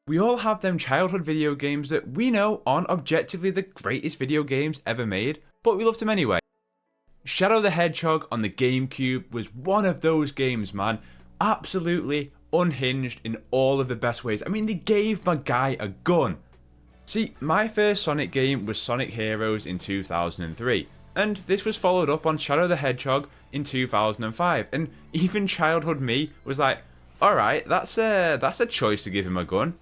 We all have them childhood video games that we know aren't objectively the greatest video games ever made, but we loved them anyway. Shadow the Hedgehog on the GameCube was one of those games, man. Absolutely unhinged in all of the best ways. I mean, they gave my guy a gun. See, my first Sonic game was Sonic Heroes in 2003, and this was followed up on Shadow the Hedgehog in 2005, and even childhood me was like, alright, that's a choice to give him a gun.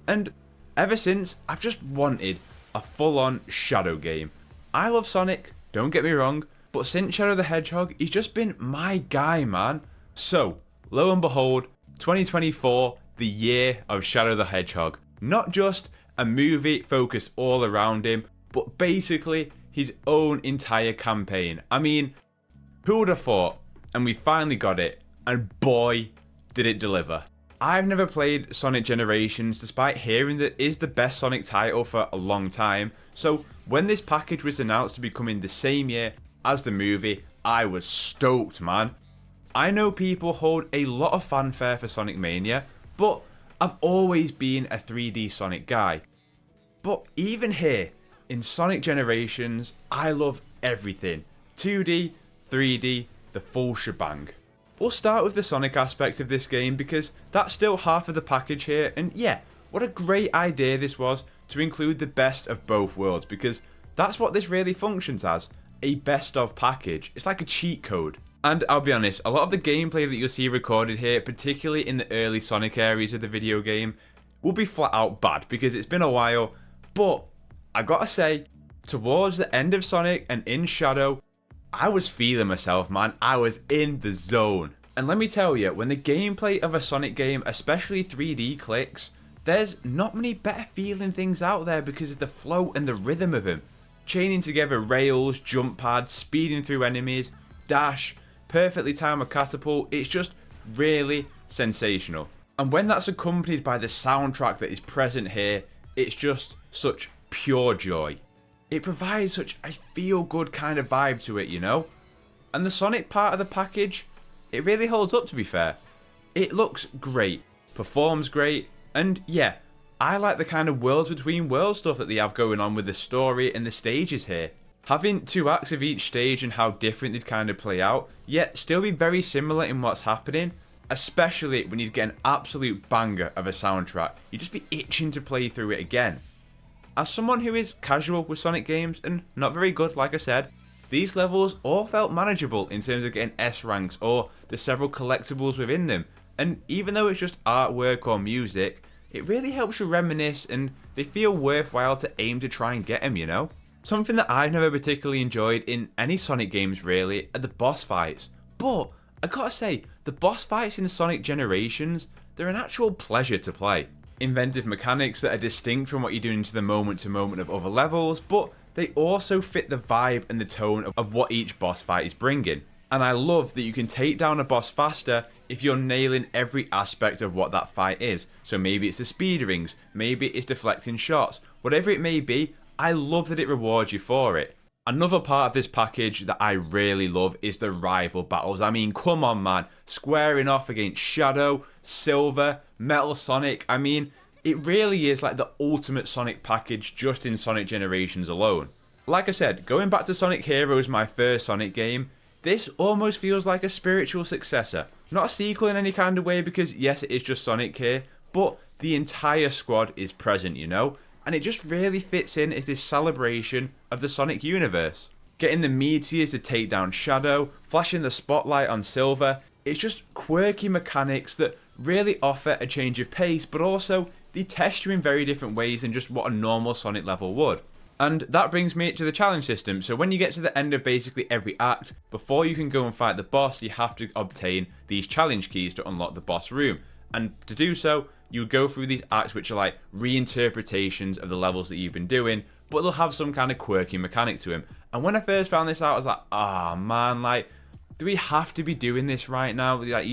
And ever since, I've just wanted a full-on Shadow game. I love Sonic, don't get me wrong, but since Shadow the Hedgehog, he's just been my guy, man. So, lo and behold, 2024, the year of Shadow the Hedgehog. Not just a movie focused all around him, but basically his own entire campaign. I mean, who would have thought? And we finally got it, and boy, did it deliver. I've never played Sonic Generations, despite hearing that it is the best Sonic title for a long time, so when this package was announced to be coming the same year as the movie, I was stoked, man. I know people hold a lot of fanfare for Sonic Mania, but I've always been a 3D Sonic guy. But even here, in Sonic Generations, I love everything. 2D, 3D, the full shebang. We'll start with the Sonic aspect of this game because that's still half of the package here, and yeah, what a great idea this was to include the best of both worlds, because that's what this really functions as, a best of package. It's like a cheat code. And I'll be honest, a lot of the gameplay that you'll see recorded here, particularly in the early Sonic areas of the video game, will be flat out bad because it's been a while, but I gotta say, towards the end of Sonic and in Shadow, I was feeling myself, man. I was in the zone. And let me tell you, when the gameplay of a Sonic game, especially 3D, clicks, there's not many better feeling things out there because of the flow and the rhythm of him. Chaining together rails, jump pads, speeding through enemies, dash, perfectly timed a catapult, it's just really sensational. And when that's accompanied by the soundtrack that is present here, it's just such pure joy. It provides such a feel-good kind of vibe to it, you know? And the Sonic part of the package, it really holds up, to be fair. It looks great, performs great, and yeah, I like the kind of worlds between worlds stuff that they have going on with the story and the stages here. Having 2 acts of each stage and how different they'd kind of play out, yet still be very similar in what's happening, especially when you get an absolute banger of a soundtrack. You'd just be itching to play through it again. As someone who is casual with Sonic games, and not very good like I said, these levels all felt manageable in terms of getting S ranks or the several collectibles within them, and even though it's just artwork or music, it really helps you reminisce and they feel worthwhile to aim to try and get them, you know? Something that I've never particularly enjoyed in any Sonic games really are the boss fights, but I gotta say, the boss fights in Sonic Generations, they're an actual pleasure to play. Inventive mechanics that are distinct from what you're doing to the moment to moment of other levels, but they also fit the vibe and the tone of what each boss fight is bringing. And I love that you can take down a boss faster if you're nailing every aspect of what that fight is. So maybe it's the speed rings, maybe it's deflecting shots, whatever it may be, I love that it rewards you for it. Another part of this package that I really love is the rival battles. I mean, come on, man. Squaring off against Shadow, Silver, Metal Sonic. I mean, it really is like the ultimate Sonic package just in Sonic Generations alone. Like I said, going back to Sonic Heroes, my first Sonic game, this almost feels like a spiritual successor. Not a sequel in any kind of way because yes, it is just Sonic here, but the entire squad is present, you know? And it just really fits in as this celebration of the Sonic universe. Getting the Meteors to take down Shadow, flashing the spotlight on Silver, it's just quirky mechanics that really offer a change of pace, but also they test you in very different ways than just what a normal Sonic level would. And that brings me to the challenge system. So when you get to the end of basically every act, before you can go and fight the boss, you have to obtain these challenge keys to unlock the boss room. And to do so, you go through these acts which are like reinterpretations of the levels that you've been doing, but they'll have some kind of quirky mechanic to them. And when I first found this out, I was like, ah, man, like, do we have to be doing this right now? Like,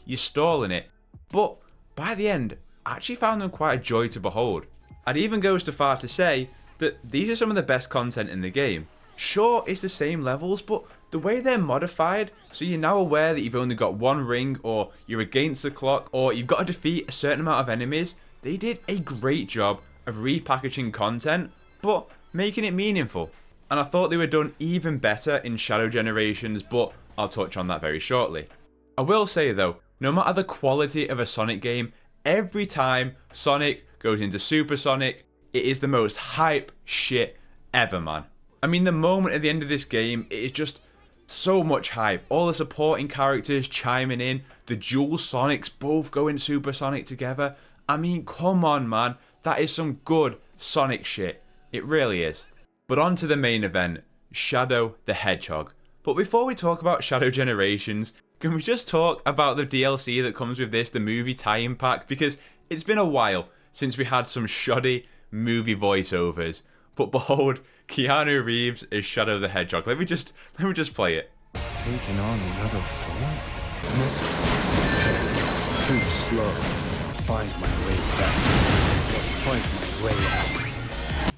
you're stalling it. But by the end, I actually found them quite a joy to behold. I'd even go so far to say that these are some of the best content in the game. Sure, it's the same levels, but the way they're modified, so you're now aware that you've only got one ring, or you're against the clock, or you've got to defeat a certain amount of enemies, they did a great job of repackaging content, but making it meaningful. And I thought they were done even better in Shadow Generations, but I'll touch on that very shortly. I will say though, no matter the quality of a Sonic game, every time Sonic goes into Super Sonic, it is the most hype shit ever, man. I mean, the moment at the end of this game, it is just so much hype. All the supporting characters chiming in, the dual Sonics both going Super Sonic together. I mean, come on, man. That is some good Sonic shit. It really is. But on to the main event, Shadow the Hedgehog. But before we talk about Shadow Generations, can we just talk about the DLC that comes with this, the movie tie-in pack? Because it's been a while since we had some shoddy movie voiceovers. But behold, Keanu Reeves is Shadow the Hedgehog. Let me just play it. Taking on another form? Listen. Too slow. Find my way back. Find my way out.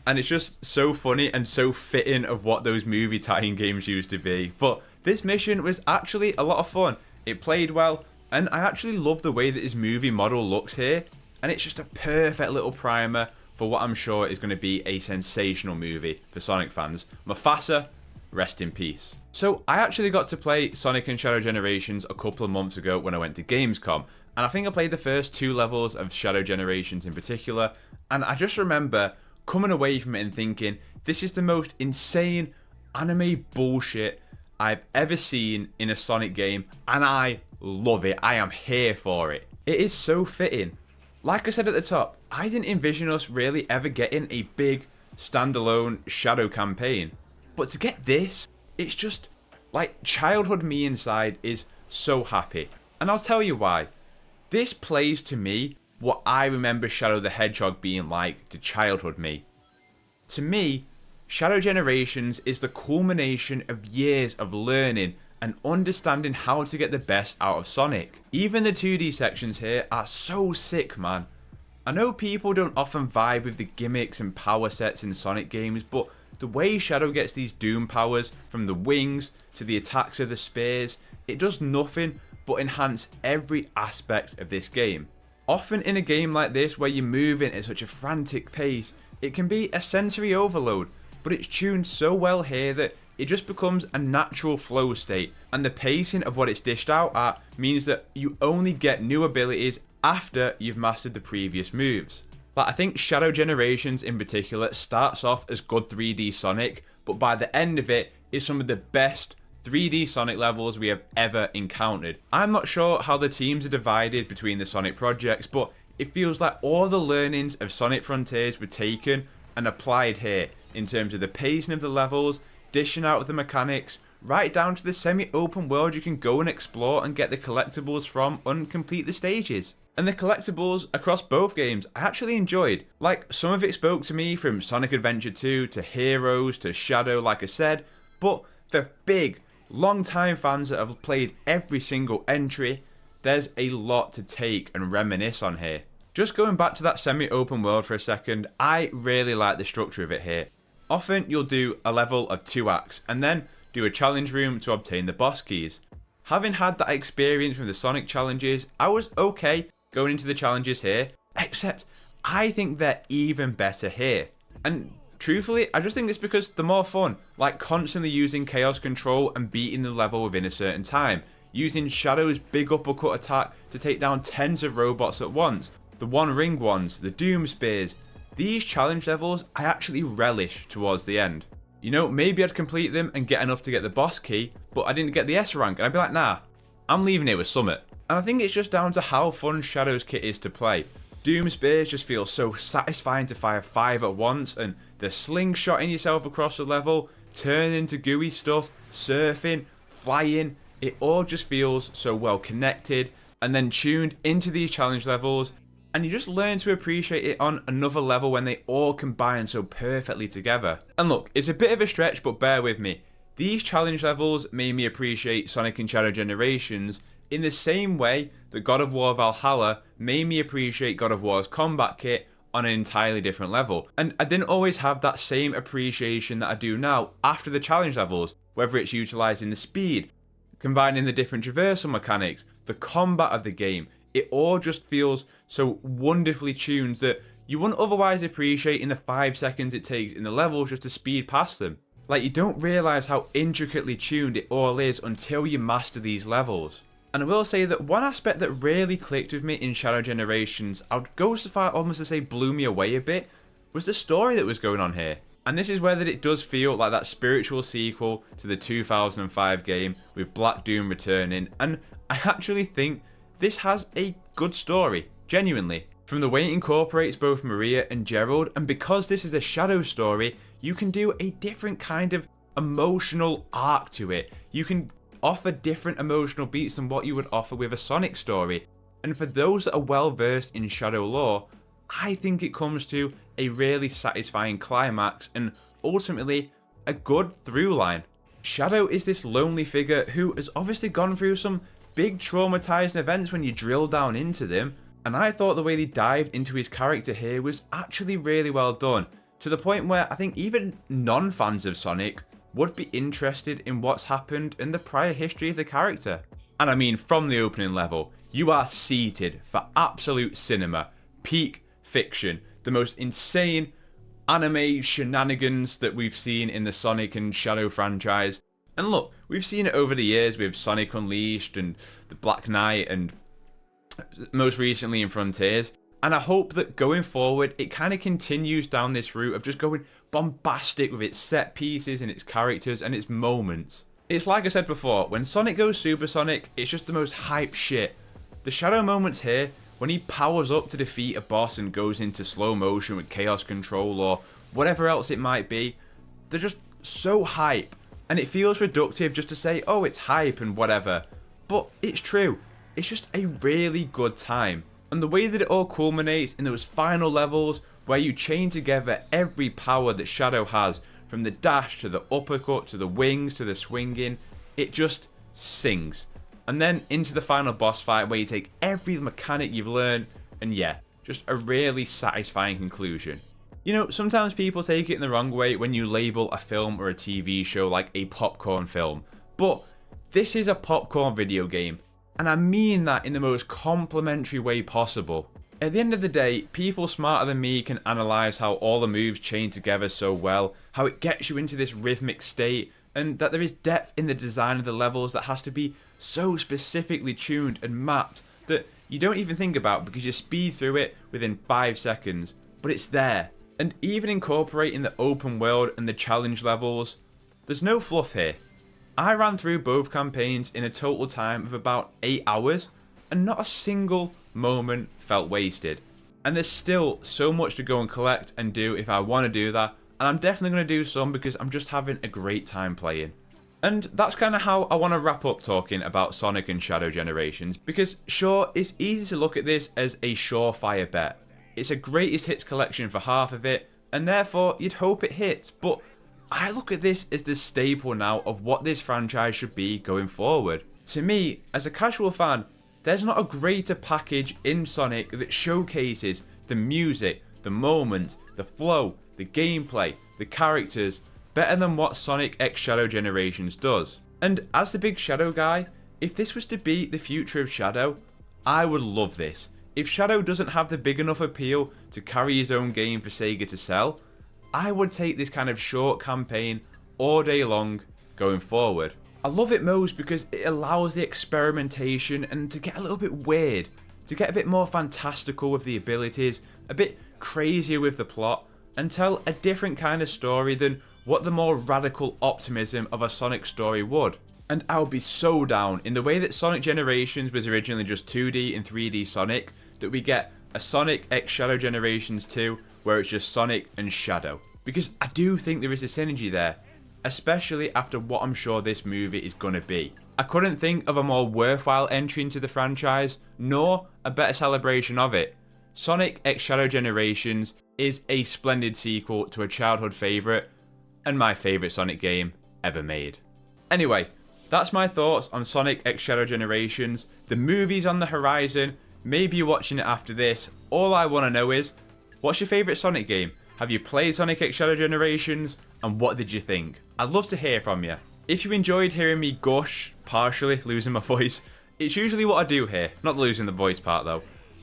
And it's just so funny and so fitting of what those movie tie-in games used to be. But this mission was actually a lot of fun. It played well, and I actually love the way that his movie model looks here. And it's just a perfect little primer for what I'm sure is going to be a sensational movie for Sonic fans. Mufasa, rest in peace. So I actually got to play Sonic and Shadow Generations a couple of months ago when I went to Gamescom. And I think I played the first 2 levels of Shadow Generations in particular. And I just remember coming away from it and thinking, this is the most insane anime bullshit I've ever seen in a Sonic game, and I love it. I am here for it. It is so fitting. Like I said at the top, I didn't envision us really ever getting a big standalone Shadow campaign. But to get this, it's just like childhood me inside is so happy. And I'll tell you why. This plays to me what I remember Shadow the Hedgehog being like to childhood me. To me, Shadow Generations is the culmination of years of learning and understanding how to get the best out of Sonic. Even the 2D sections here are so sick, man. I know people don't often vibe with the gimmicks and power sets in Sonic games, but the way Shadow gets these Doom powers, from the wings to the attacks of the spears, it does nothing but enhance every aspect of this game. Often in a game like this where you're moving at such a frantic pace, it can be a sensory overload, but it's tuned so well here that it just becomes a natural flow state, and the pacing of what it's dished out at means that you only get new abilities after you've mastered the previous moves. Like, I think Shadow Generations in particular starts off as good 3D Sonic, but by the end of it is some of the best 3D Sonic levels we have ever encountered. I'm not sure how the teams are divided between the Sonic projects, but it feels like all the learnings of Sonic Frontiers were taken and applied here in terms of the pacing of the levels, dishing out of the mechanics, right down to the semi-open world you can go and explore and get the collectibles from and complete the stages. And the collectibles across both games I actually enjoyed. Like, some of it spoke to me, from Sonic Adventure 2 to Heroes to Shadow, like I said, but for big, long-time fans that have played every single entry, there's a lot to take and reminisce on here. Just going back to that semi-open world for a second, I really like the structure of it here. Often you'll do a level of 2 acts and then do a challenge room to obtain the boss keys. Having had that experience with the Sonic challenges, I was okay going into the challenges here, except I think they're even better here. And truthfully, I just think it's because they're more fun, like constantly using Chaos Control and beating the level within a certain time, using Shadow's big uppercut attack to take down tens of robots at once, the One Ring ones, the Doom Spears. These challenge levels I actually relish towards the end. You know, maybe I'd complete them and get enough to get the boss key, but I didn't get the S rank, and I'd be like, nah, I'm leaving it with Summit. And I think it's just down to how fun Shadow's kit is to play. Doom Spears just feel so satisfying to fire 5 at once, and the slingshotting yourself across the level, turning into gooey stuff, surfing, flying, it all just feels so well connected and then tuned into these challenge levels, and you just learn to appreciate it on another level when they all combine so perfectly together. And look, it's a bit of a stretch, but bear with me. These challenge levels made me appreciate Sonic and Shadow Generations in the same way that God of War Valhalla made me appreciate God of War's combat kit on an entirely different level. And I didn't always have that same appreciation that I do now after the challenge levels, whether it's utilising the speed, combining the different traversal mechanics, the combat of the game. it all just feels so wonderfully tuned that you wouldn't otherwise appreciate in the 5 seconds it takes in the levels just to speed past them. Like, you don't realise how intricately tuned it all is until you master these levels. And I will say that one aspect that really clicked with me in Shadow Generations, I would go so far almost to say blew me away a bit, was the story that was going on here. And this is where that it does feel like that spiritual sequel to the 2005 game with Black Doom returning, and I actually think this has a good story, genuinely. From the way it incorporates both Maria and Gerald, and because this is a Shadow story, you can do a different kind of emotional arc to it. You can offer different emotional beats than what you would offer with a Sonic story. And for those that are well versed in Shadow lore, I think it comes to a really satisfying climax and ultimately a good through line. Shadow is this lonely figure who has obviously gone through some big traumatizing events when you drill down into them, and I thought the way they dived into his character here was actually really well done, to the point where I think even non-fans of Sonic would be interested in what's happened in the prior history of the character. And I mean, from the opening level, you are seated for absolute cinema, peak fiction, the most insane anime shenanigans that we've seen in the Sonic and Shadow franchise. And look, we've seen it over the years with Sonic Unleashed and the Black Knight and most recently in Frontiers. And I hope that going forward, it kind of continues down this route of just going bombastic with its set pieces and its characters and its moments. It's like I said before, when Sonic goes supersonic, it's just the most hype shit. The Shadow moments here, when he powers up to defeat a boss and goes into slow motion with chaos control or whatever else it might be, they're just so hype. And it feels reductive just to say, oh, it's hype and whatever. But it's true. It's just a really good time. And the way that it all culminates in those final levels where you chain together every power that Shadow has, from the dash to the uppercut to the wings to the swinging, it just sings. And then into the final boss fight where you take every mechanic you've learned, and yeah, just a really satisfying conclusion. You know, sometimes people take it in the wrong way when you label a film or a TV show like a popcorn film, but this is a popcorn video game. And I mean that in the most complimentary way possible. At the end of the day, people smarter than me can analyse how all the moves chain together so well, how it gets you into this rhythmic state, and that there is depth in the design of the levels that has to be so specifically tuned and mapped that you don't even think about because you speed through it within 5 seconds. But it's there. And even incorporating the open world and the challenge levels, there's no fluff here. I ran through both campaigns in a total time of about 8 hours, and not a single moment felt wasted. And there's still so much to go and collect and do if I want to do that, and I'm definitely going to do some because I'm just having a great time playing. And that's kind of how I want to wrap up talking about Sonic and Shadow Generations, because sure, it's easy to look at this as a surefire bet. It's a greatest hits collection for half of it, and therefore you'd hope it hits, but I look at this as the staple now of what this franchise should be going forward. To me, as a casual fan, there's not a greater package in Sonic that showcases the music, the moments, the flow, the gameplay, the characters, better than what Sonic X Shadow Generations does. And as the big Shadow guy, if this was to be the future of Shadow, I would love this. If Shadow doesn't have the big enough appeal to carry his own game for Sega to sell, I would take this kind of short campaign all day long going forward. I love it most because it allows the experimentation and to get a little bit weird, to get a bit more fantastical with the abilities, a bit crazier with the plot, and tell a different kind of story than what the more radical optimism of a Sonic story would. And I would be so down in the way that Sonic Generations was originally just 2D and 3D Sonic, that we get a Sonic X Shadow Generations 2 where it's just Sonic and Shadow. Because I do think there is a synergy there, especially after what I'm sure this movie is going to be. I couldn't think of a more worthwhile entry into the franchise, nor a better celebration of it. Sonic X Shadow Generations is a splendid sequel to a childhood favourite, and my favourite Sonic game ever made. Anyway, that's my thoughts on Sonic X Shadow Generations. The movie's on the horizon, maybe you're watching it after this. All I want to know is, what's your favourite Sonic game? Have you played Sonic X Shadow Generations? And what did you think? I'd love to hear from you. If you enjoyed hearing me gush, partially losing my voice, It's usually what I do here, not losing the voice part though.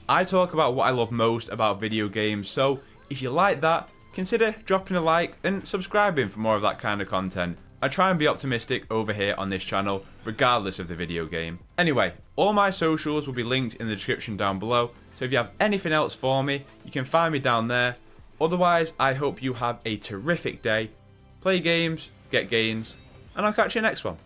I talk about what I love most about video games, so if you like that, consider dropping a like and subscribing for more of that kind of content. I try and be optimistic over here on this channel, regardless of the video game. Anyway, all my socials will be linked in the description down below, so if you have anything else for me, you can find me down there. Otherwise, I hope you have a terrific day. Play games, get gains, and I'll catch you next one.